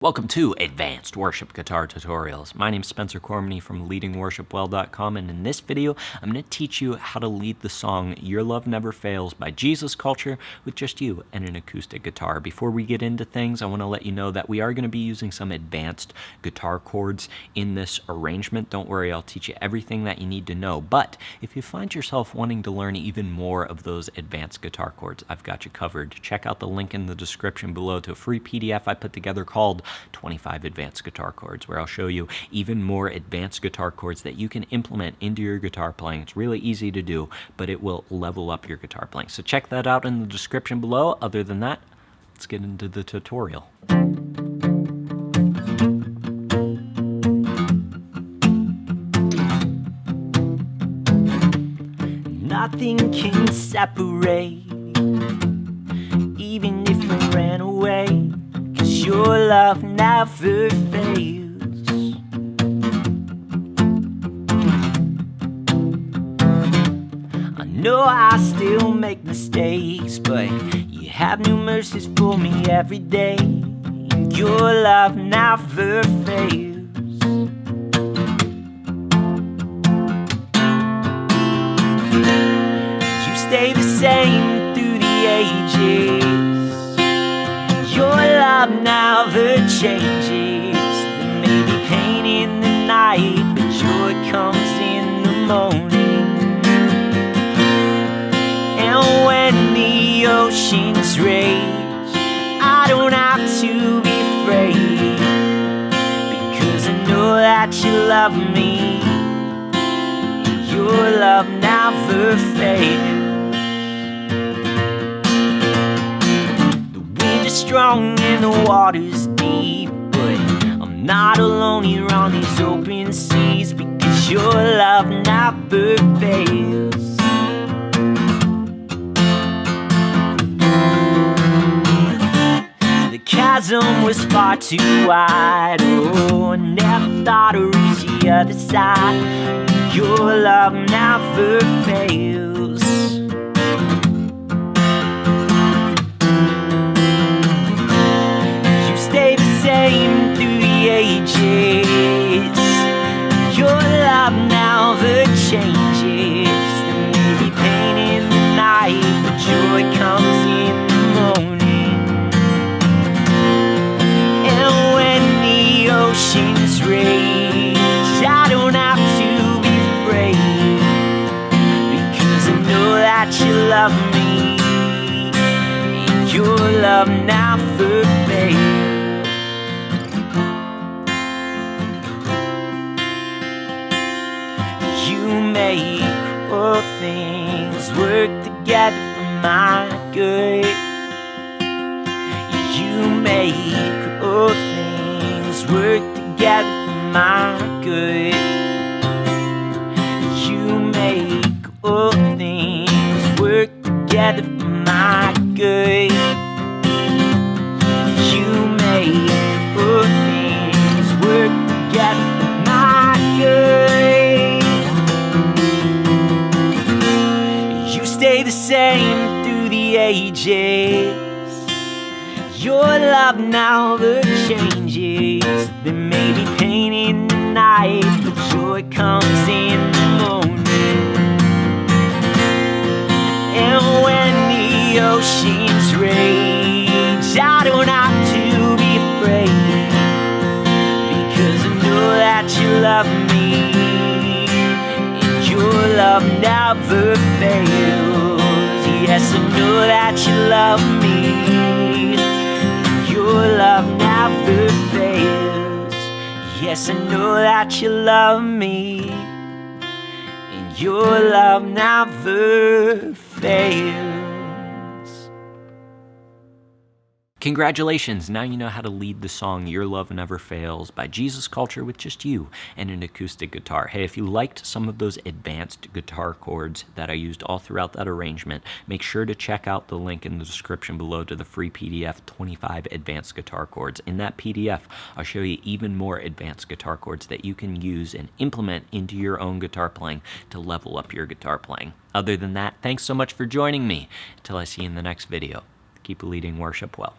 Welcome to Advanced Worship Guitar Tutorials. My name is Spencer Cormany from leadingworshipwell.com, and in this video, I'm going to teach you how to lead the song Your Love Never Fails by Jesus Culture with just you and an acoustic guitar. Before we get into things, I want to let you know that we are going to be using some advanced guitar chords in this arrangement. Don't worry, I'll teach you everything that you need to know, but if you find yourself wanting to learn even more of those advanced guitar chords, I've got you covered. Check out the link in the description below to a free PDF I put together called 25 Advanced Guitar Chords, where I'll show you even more advanced guitar chords that you can implement into your guitar playing. It's really easy to do, but it will level up your guitar playing. So check that out in the description below. Other than that, let's get into the tutorial. Nothing can separate, even if I ran away. Your love never fails. I know I still make mistakes, but you have new mercies for me every day. And your love never fails. You stay the same through the ages. Your love never changes. There may be pain in the night, but joy comes in the morning. And when the oceans rage, I don't have to be afraid, because I know that you love me. Your love never fades. Strong and the water's deep, but I'm not alone here on these open seas, because your love never fails. The chasm was far too wide, oh, I never thought I'd reach the other side. Your love never fails. Through the ages, your love never changes. There may be pain in the night, but joy comes in the morning. And when the oceans rage, I don't have to be afraid, because I know that you love me, and your love never fades. You make all things work together for my good. You make all things work together for my good. You make all things work together for my good. You make all things work together for my good. Stay the same through the ages. Your love never changes. There may be pain in the night, but joy comes in the morning. And when the oceans rage, I don't have to be afraid, because I know that you love me, and your love never fails. Yes, I know that you love me. Your love never fails. Yes, I know that you love me, and your love never fails. Congratulations, now you know how to lead the song Your Love Never Fails by Jesus Culture with just you and an acoustic guitar. Hey, if you liked some of those advanced guitar chords that I used all throughout that arrangement, make sure to check out the link in the description below to the free PDF 25 Advanced Guitar Chords. In that PDF, I'll show you even more advanced guitar chords that you can use and implement into your own guitar playing to level up your guitar playing. Other than that, thanks so much for joining me. Until I see you in the next video, keep leading worship well.